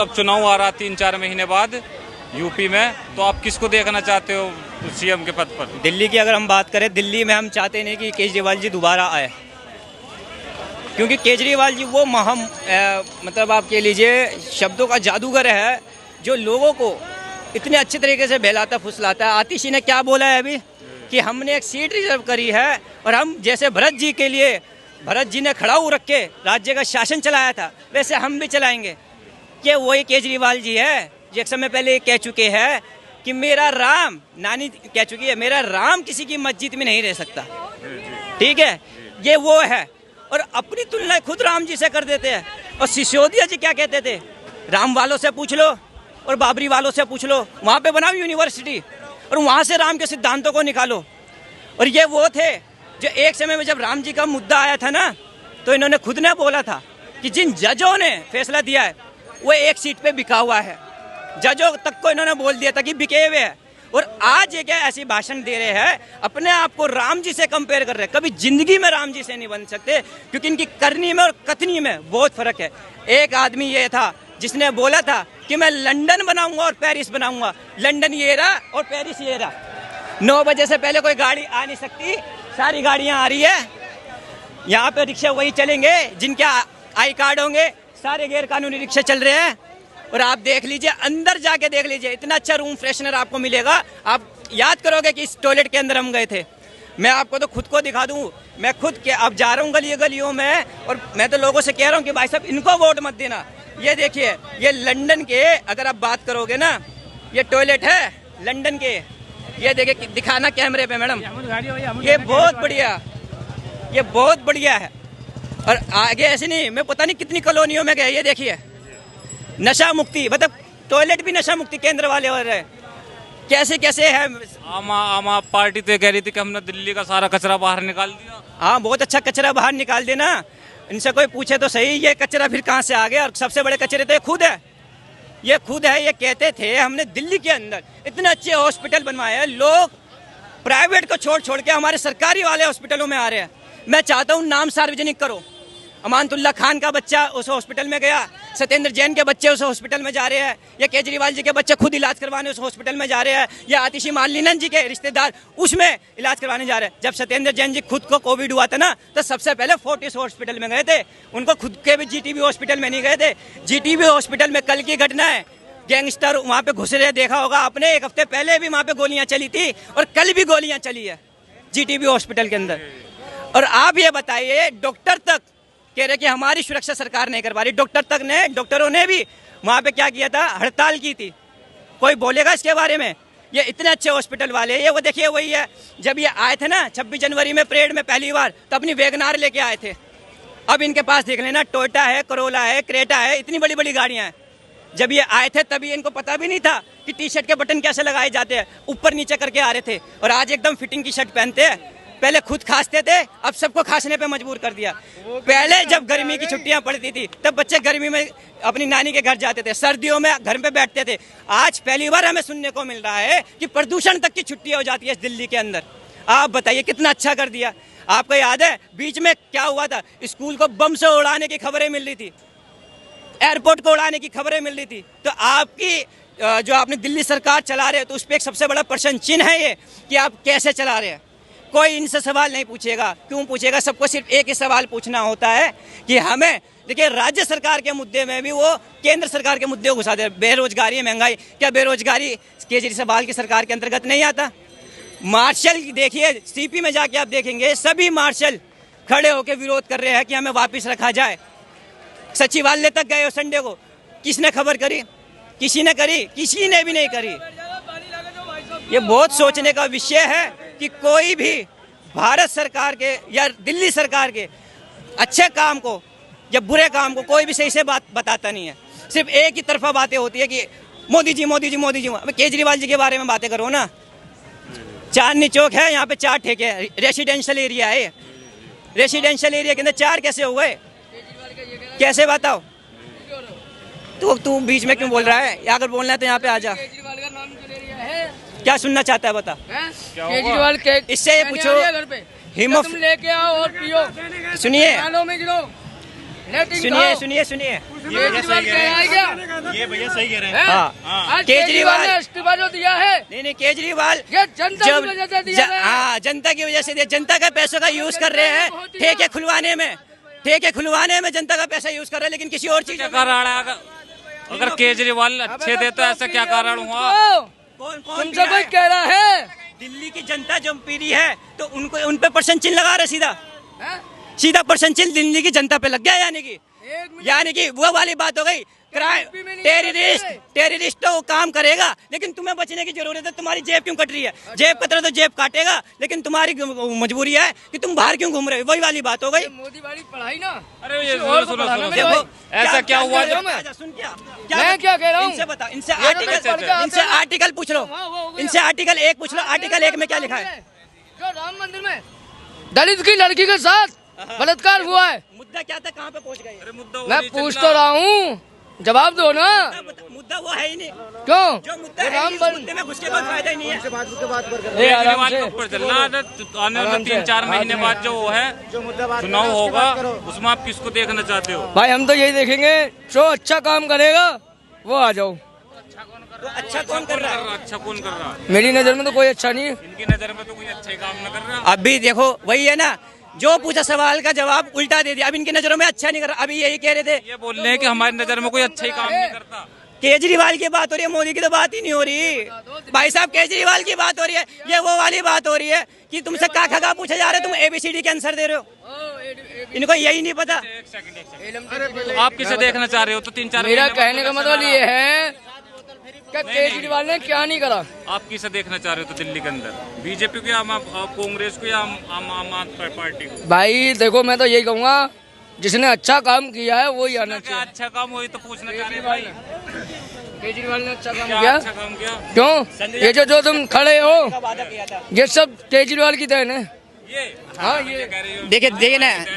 अब चुनाव आ रहा 3-4 महीने बाद यूपी में, तो आप किसको देखना चाहते हो सीएम के पद पर? दिल्ली की अगर हम बात करें, दिल्ली में हम चाहते नहीं कि केजरीवाल जी दोबारा आए, क्योंकि केजरीवाल जी वो मतलब आप कह लीजिए शब्दों का जादूगर है, जो लोगों को इतने अच्छे तरीके से बहलाता फुसलाता है। आतिशी ने क्या बोला है अभी कि हमने एक सीट रिजर्व करी है और हम जैसे भरत जी के लिए, भरत जी ने खड़ाऊ रख के राज्य का शासन चलाया था, वैसे हम भी चलाएंगे। कि वही केजरीवाल जी है जो एक समय पहले कह चुके हैं कि मेरा राम, नानी कह चुकी है, मेरा राम किसी की मस्जिद में नहीं रह सकता। ठीक है, ये वो है, और अपनी तुलना खुद राम जी से कर देते हैं। और सिसोदिया जी क्या कहते थे, राम वालों से पूछ लो और बाबरी वालों से पूछ लो, वहाँ पे बनाओ यूनिवर्सिटी और वहाँ से राम के सिद्धांतों को निकालो। और ये वो थे जो एक समय में जब राम जी का मुद्दा आया था ना, तो इन्होंने खुद ने बोला था कि जिन जजों ने फैसला दिया है वो एक सीट पे बिका हुआ है। जजों तक को इन्होंने बोल दिया था कि बिके हुए हैं, और आज ये क्या ऐसी भाषण दे रहे हैं, अपने आप को राम जी से कंपेयर कर रहे हैं। कभी जिंदगी में राम जी से नहीं बन सकते, क्योंकि इनकी करनी में और कथनी में बहुत फर्क है। एक आदमी ये था जिसने बोला था कि मैं लंदन बनाऊंगा और पेरिस बनाऊंगा, लंदन ये रहा और पेरिस ये रहा। 9 बजे से पहले कोई गाड़ी आ नहीं सकती, सारी गाड़ियां आ रही है। यहाँ पे रिक्शा वही चलेंगे जिनके आई कार्ड होंगे, सारे गैर कानूनी रिक्शा चल रहे हैं। और आप देख लीजिए, अंदर जाके देख लीजिए, इतना अच्छा रूम फ्रेशनर आपको मिलेगा। आप याद करोगे कि इस टॉयलेट के अंदर हम गए थे। मैं आपको तो खुद को दिखा दूं, मैं खुद के अब जा रहा हूँ गलियों में, और मैं तो लोगों से कह रहा हूँ कि भाई साहब इनको वोट मत देना। ये देखिए, ये लंदन के अगर आप बात करोगे ना, ये टॉयलेट है लंदन के, ये देखिए, दिखाना कैमरे पे मैडम, ये बहुत बढ़िया, ये बहुत बढ़िया है। और आगे ऐसे नहीं, मैं पता नहीं कितनी कॉलोनियों में गए, ये देखिए नशा मुक्ति, मतलब टॉयलेट भी नशा मुक्ति केंद्र वाले हो रहे हैं। कैसे कैसे है। आम पार्टी तो कह रही थी कि हमने दिल्ली का सारा कचरा बाहर निकाल दिया। हाँ, बहुत अच्छा कचरा बाहर निकाल देना। इनसे कोई पूछे तो सही, ये कचरा फिर कहाँ से आ गया? और सबसे बड़े कचरे तो ये खुद है, ये खुद है। ये कहते थे हमने दिल्ली के अंदर इतने अच्छे हॉस्पिटल बनवाए हैं, लोग प्राइवेट को छोड़ के हमारे सरकारी वाले हॉस्पिटलों में आ रहे हैं। मैं चाहता हूँ नाम सार्वजनिक करो। अमानतुल्लाह खान का बच्चा उस हॉस्पिटल में गया, सत्येंद्र जैन के बच्चे उस हॉस्पिटल में जा रहे हैं, या केजरीवाल जी के बच्चे खुद इलाज करवाने उस हॉस्पिटल में जा रहे हैं, या आतिशी मालिनी जी के रिश्तेदार उसमें इलाज करवाने जा रहे हैं। जब सत्येंद्र जैन जी खुद को कोविड हुआ था ना, तो सबसे पहले फोर्टिस हॉस्पिटल में गए थे। उनको खुद के भी जीटीबी हॉस्पिटल में नहीं गए थे। जीटीबी हॉस्पिटल में कल की घटना है, गैंगस्टर वहाँ पे घुस रहे, देखा होगा आपने। 1 हफ्ते पहले भी वहाँ पे गोलियां चली थी, और कल भी गोलियां चली है जीटीबी हॉस्पिटल के अंदर। और आप ये बताइए, डॉक्टर तक कह रहे कि हमारी सुरक्षा सरकार नहीं कर पा रही। डॉक्टरों ने भी वहाँ पे क्या किया था, हड़ताल की थी। कोई बोलेगा इसके बारे में? ये इतने अच्छे हॉस्पिटल वाले, ये वो देखिए वही है। जब ये आए थे ना 26 जनवरी में परेड में पहली बार, तो अपनी वैगनार लेके आए थे। अब इनके पास देख लेना, टोयोटा है, करोला है, क्रेटा है, इतनी बड़ी बड़ी गाड़ियाँ हैं। जब ये आए थे तभी इनको पता भी नहीं था कि टी शर्ट के बटन कैसे लगाए जाते हैं, ऊपर नीचे करके आ रहे थे। और आज एकदम फिटिंग की शर्ट पहनते हैं। पहले खुद खांसते थे, अब सबको खांसने पे मजबूर कर दिया। पहले जब गर्मी की छुट्टियां पड़ती थी तब बच्चे गर्मी में अपनी नानी के घर जाते थे, सर्दियों में घर पे बैठते थे। आज पहली बार हमें सुनने को मिल रहा है कि प्रदूषण तक की छुट्टी हो जाती है दिल्ली के अंदर। आप बताइए कितना अच्छा कर दिया। आपको याद है बीच में क्या हुआ था? स्कूल को बम से उड़ाने की खबरें मिल रही थी, एयरपोर्ट को उड़ाने की खबरें मिल रही थी। तो आपकी जो आपने दिल्ली सरकार चला रहे हैं, तो उस पर एक सबसे बड़ा प्रश्न चिन्ह है ये कि आप कैसे चला रहे हैं। कोई इनसे सवाल नहीं पूछेगा। क्यों पूछेगा? सबको सिर्फ एक ही सवाल पूछना होता है कि हमें, देखिए राज्य सरकार के मुद्दे में भी वो केंद्र सरकार के मुद्दे को घुसा दे। बेरोजगारी, महंगाई, क्या बेरोजगारी केजरीवाल की सरकार के अंतर्गत नहीं आता? मार्शल देखिए, सीपी में जाके आप देखेंगे सभी मार्शल खड़े होकर विरोध कर रहे हैं कि हमें वापिस रखा जाए। सचिवालय तक गए संडे को, किसने खबर करी? किसी ने करी? किसी ने भी नहीं करी। ये बहुत सोचने का विषय है कि कोई भी भारत सरकार के या दिल्ली सरकार के अच्छे काम को या बुरे काम को कोई भी सही से बात बताता नहीं है। सिर्फ एक ही तरफा बातें होती है कि मोदी जी मोदी जी मोदी जी। केजरीवाल जी के बारे में बातें करो ना। चांदनी चौक है, यहाँ पे 4 ठेके हैं, रेसिडेंशियल एरिया है। रेसिडेंशियल एरिया के अंदर 4 कैसे हो गए? कैसे बताओ? तू बीच में क्यों बोल रहा है? अगर बोलना है तो यहाँ पे आ जा। क्या सुनना चाहता है बता? केजरीवाल के इससे ये पूछो, घर पे तुम लेके आओ और पियो। सुनिए, सुनिए सुनिए सुनिए, केजरीवाल कह रहा है क्या? ये भैया सही कह रहे हैं। हाँ आज केजरीवाल ने इस्तीफा जो दिया है नहीं केजरीवाल ये जनता की वजह से दिया है। हाँ जनता की वजह से दिया, जनता का पैसों का यूज कर रहे हैं ठेके खुलवाने में जनता का पैसा यूज कर रहे हैं, लेकिन किसी और चीज क्या कारण है? अगर केजरीवाल अच्छे देते ऐसा क्या कारण हुआ? कौन तुमसे कोई कह रहा है? दिल्ली की जनता जो पी रही है तो उनको उन पे पर्सन चिन्ह लगा रहे सीधा पर्सन चिन्ह दिल्ली की जनता पे लग गया, यानी कि वो वाली बात हो गई। टेररिस्ट तो वो काम करेगा, लेकिन तुम्हें बचने की जरूरत है। तुम्हारी जेब क्यों कट रही है? जेब कतरा तो जेब काटेगा, लेकिन तुम्हारी मजबूरी है कि तुम बाहर क्यों घूम रहे हो, वही वाली बात हो गई। मोदी वाली पढ़ाई ना। अरे ये सुनो, ऐसा क्या हुआ? सुन मैं क्या कह रहा हूँ? इनसे बता, इनसे आर्टिकल पूछ लो, इनसे आर्टिकल 1 पूछ लो। आर्टिकल 1 में क्या लिखा है? जो राम मंदिर में दलित की लड़की के साथ बलात्कार हुआ है। मुद्दा क्या था, कहाँ पे पहुँच गए? अरे मुद्दा मैं पूछ तो रहा हूँ, जवाब दो ना। मुद्दा वो है ही नहीं। क्यों? जो मुद्दा है ही, उस मुद्दे में घुस के कोई फायदा ही नहीं है। केजरीवाल के ऊपर चलना आने वाले 3-4 महीने बाद जो है चुनाव होगा, उसमें आप किसको देखना चाहते हो? भाई हम तो यही देखेंगे, जो अच्छा काम करेगा वो आ जाओ। तो अच्छा कौन कर रहा है? अच्छा कौन कर रहा है? मेरी नजर में तो कोई अच्छा नहीं है। इनकी नजर में तो कोई अच्छा ही काम न कर रहा। अभी देखो वही है ना, जो पूछा सवाल का जवाब उल्टा दे दिया। अब इनकी नजरों में अच्छा नहीं कर रहा। अभी यही कह रहे थे, ये बोल रहे हैं कि हमारी नजर में कोई अच्छा ही काम नहीं करता। केजरीवाल की बात हो रही है, मोदी की तो बात ही नहीं हो रही। भाई साहब केजरीवाल की बात हो रही है, ये वो वाली बात हो रही है कि तुमसे का खगा पूछा जा रहा है, तुम ABCD के आंसर दे रहे हो। इनको यही नहीं पता। आप किसे देखना चाह रहे हो? तो 3-4 मेरा कहने का मतलब ये है कि केजरीवाल ने क्या नहीं करा। आप किसे देखना चाह रहे हो? तो दिल्ली के अंदर बीजेपी को या कांग्रेस को या आम आदमी पार्टी को? भाई देखो, मैं तो यही कहूँगा, जिसने अच्छा काम किया है वही आना क्या चाहिए। अच्छा काम वही तो पूछना चाह रहे हैं भाई। केजरीवाल ने अच्छा काम क्या किया। अच्छा काम किया? क्यों? ये जो तुम खड़े हो, ये सब केजरीवाल की देन है। ये हाँ, ये कह रही हो। देखिए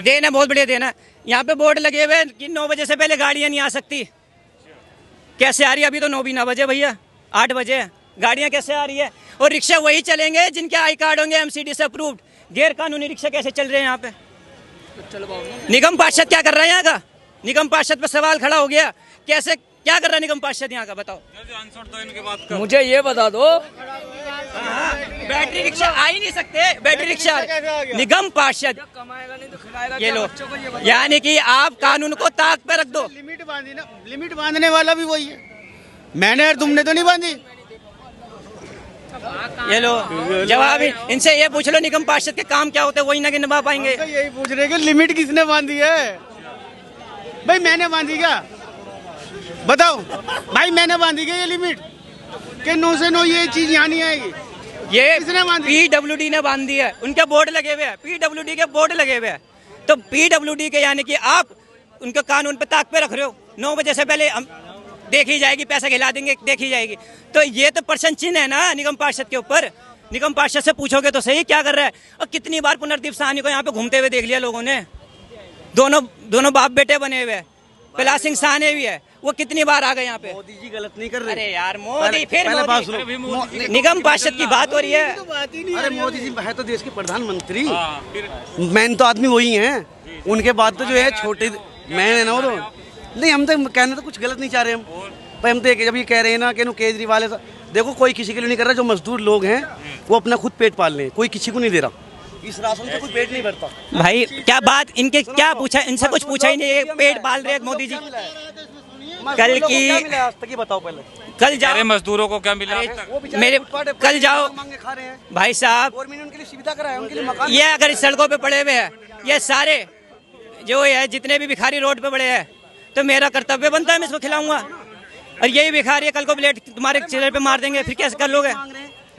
देना बहुत बढ़िया देना। यहाँ पे बोर्ड लगे हुए हैं कि 9 बजे से पहले गाड़ियाँ नहीं आ सकती। कैसे आ रही है? अभी तो 9 बजे भैया, 8 बजे गाड़ियाँ कैसे आ रही है? और रिक्शा वही चलेंगे जिनके आई कार्ड होंगे MCD से अप्रूव्ड। गैर कानूनी रिक्शा कैसे चल रहे हैं यहाँ पे? निगम पार्षद क्या कर रहा है यहाँ का? निगम पार्षद पे सवाल खड़ा हो गया। कैसे क्या कर रहा है निगम पार्षद यहाँ का, बताओ। आंसर दो इनकी बात का। मुझे ये बता दो, बैटरी रिक्शा आ ही नहीं सकते। बैटरी रिक्शा निगम पार्षद कमाएगा नहीं तो खिलाएगा ये क्या लो, बच्चों को? ये बताओ। यानी कि आप कानून को ताक पे रख दो। लिमिट बांधी ना, लिमिट बांधने वाला भी वही है। मैंने और तुमने तो नहीं बांधी। ये लो जवाब। इनसे ये पूछ लो निगम पार्षद के काम क्या होते हैं, वही ना कि निभा पाएंगे। तो यही पूछ रहे कि लिमिट किसने बांधी है? भाई मैंने बांधी क्या? बताओ भाई, मैंने बांधी क्या ये लिमिट कि 9 से 9 ये चीज यहाँ नहीं आएगी? ये किसने बांधी? PWD ने बांध दी है। उनके बोर्ड लगे हुए हैं, PWD के बोर्ड लगे हुए हैं। तो PWD के यानी कि आप उनके कानून पे ताक पे रख रहे हो। 9 बजे से पहले हम देखी जाएगी, पैसा खिला देंगे, देखी जाएगी। तो ये तो पर्सन चिन्ह है ना निगम पार्षद के ऊपर। निगम पार्षद से पूछोगे तो सही क्या कर रहा है। और कितनी बार पुनर्दीप साहनी को यहाँ पे घूमते हुए देख लिया लोगों ने। दोनों बाप बेटे बने हुए हैं। कैलाश सिंह साहनी भी है, वो कितनी बार आ गए यहाँ पे। मोदी जी गलत नहीं कर रहे। अरे यार मोदी, फिर पहले बात मोदी। सुनो। निगम पार्षद की बात हो रही है। अरे मोदी जी है तो देश के प्रधानमंत्री, हाँ, फिर मैन तो आदमी वही हैं। उनके बाद तो जो है छोटे मैन है ना वो तो नहीं। हम तो कहने तो कुछ गलत नहीं चाह रहे हम। पर हम तो जब ये कह रहे हैं ना कि केजरीवाल है, देखो कोई किसी के लिए नहीं कर रहा। जो मजदूर लोग हैं वो अपना खुद पेट पाल रहे हैं, कोई किसी को नहीं दे रहा। इस राशन से कोई पेट नहीं भरता। भाई क्या बात, इनके क्या पूछा? इनसे कुछ पूछा ही नहीं। ये पेट पाल रहे हैं मोदी जी। कल की आज तक ये बताओ पहले। कल जाओ, अरे मजदूरों को क्या मिला अब तक? वो बेचारे मेरे फुटपाथ पे कल जाओ मांगे खा रहे हैं। भाई साहब। गवर्नमेंट ने उनके लिए सुविधा कराया, उनके लिए मकान। ये अगर इस सड़कों पे पड़े हुए हैं, ये सारे जो है जितने भी भिखारी रोड पे पड़े हैं, तो मेरा कर्तव्य बनता है मैं इसको खिलाऊंगा। और यही भिखारी कल को प्लेट तुम्हारे चेहरे पे मार देंगे, फिर कैसे कर लोगे?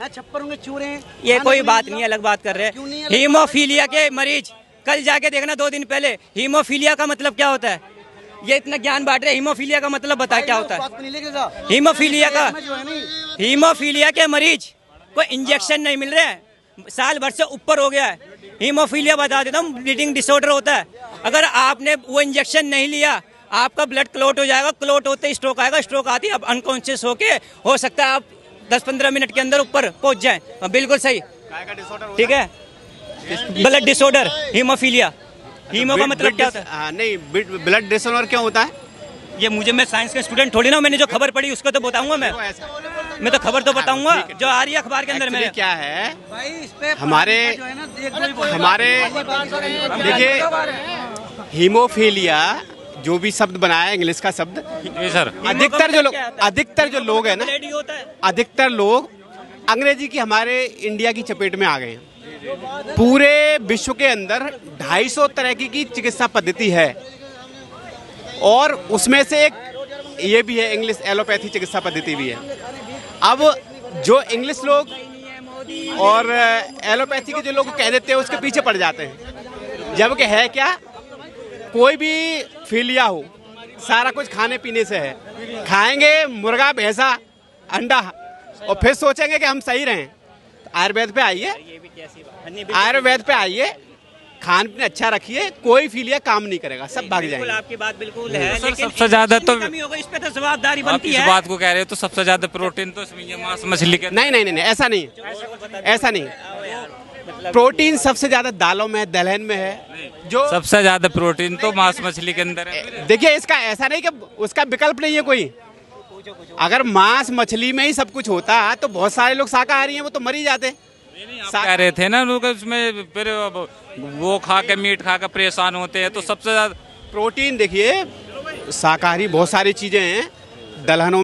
छप्पर होंगे, चूरे हैं। ये कोई बात नहीं है, अलग बात कर रहे हैं। हीमोफीलिया के मरीज कल जाके देखना 2 दिन पहले। हीमोफीलिया का मतलब क्या होता है? ये इतना ज्ञान बांट रहे। हीमोफीलिया का मतलब बता क्या होता है? हीमोफीलिया के मरीज को इंजेक्शन नहीं मिल रहे हैं, साल भर से ऊपर हो गया है। हीमोफीलिया बता देता हूँ, ब्लीडिंग डिसऑर्डर होता है। अगर आपने वो इंजेक्शन नहीं लिया, आपका ब्लड क्लॉट हो जाएगा। क्लॉट होते ही स्ट्रोक आएगा। स्ट्रोक आती है अब अनकॉन्शियस होके, हो सकता है आप 10-15 मिनट के अंदर ऊपर पहुंच जाएं। बिल्कुल सही, ठीक है। ब्लड डिसऑर्डर हीमोफीलिया, हीमो का मतलब क्या होता है? हाँ, नहीं ब्लड डिसऑर्डर क्यों होता है? ये मुझे, मैं साइंस का स्टूडेंट थोड़ी ना हूं, मैंने जो खबर पढ़ी उसको तो बताऊंगा मैं तो खबर तो बताऊंगा जो आ रही है अखबार के अंदर Actually मेरे। क्या है, भाई इस पे हमारे देखिए हीमोफीलिया जो भी शब्द बनाया है, इंग्लिश का शब्द, जी सर। अधिकतर जो लोग हैं ना, ब्लड ही होता है। अधिकतर लोग अंग्रेजी की हमारे इंडिया की चपेट में आ गए हैं। पूरे विश्व के अंदर 250 तरह की चिकित्सा पद्धति है और उसमें से एक ये भी है, इंग्लिश एलोपैथी चिकित्सा पद्धति भी है। अब जो इंग्लिश लोग और एलोपैथी के जो लोग कह देते हैं उसके पीछे पड़ जाते हैं, जबकि है क्या, कोई भी फीलिया हो सारा कुछ खाने पीने से है। खाएंगे मुर्गा, भैंसा, अंडा और फिर सोचेंगे कि हम सही रहें। आयुर्वेद पे आइए, आयुर्वेद पे आइए, खान पीन अच्छा रखिए, कोई फीलिया काम नहीं करेगा, सब भाग बिल्कुल जाएंगे। आपकी बात बिल्कुल है, सर, लेकिन सबसे ज्यादा तो कमी होगा, इस पे तो जवाबदारी आप बनती इस है। बात को कह रहे हो तो सबसे ज्यादा प्रोटीन तो इसमें ये मांस मछली के नहीं नहीं नहीं नहीं, ऐसा नहीं, ऐसा नहीं। प्रोटीन सबसे ज्यादा दालों में है, दलहन में है। जो सबसे ज्यादा प्रोटीन तो मांस मछली के अंदर है। देखिए, इसका ऐसा नहीं कि उसका विकल्प नहीं है कोई। अगर मांस मछली में ही सब कुछ होता तो बहुत सारे लोग शाकाहारी हैं, वो तो मर ही जाते। आप कह रहे थे ना लोग उसमें फिर वो खा के, मीट खा के परेशान होते हैं, तो सबसे ज्यादा प्रोटीन देखिए, शाकाहारी बहुत सारी चीजें हैं, दलहनों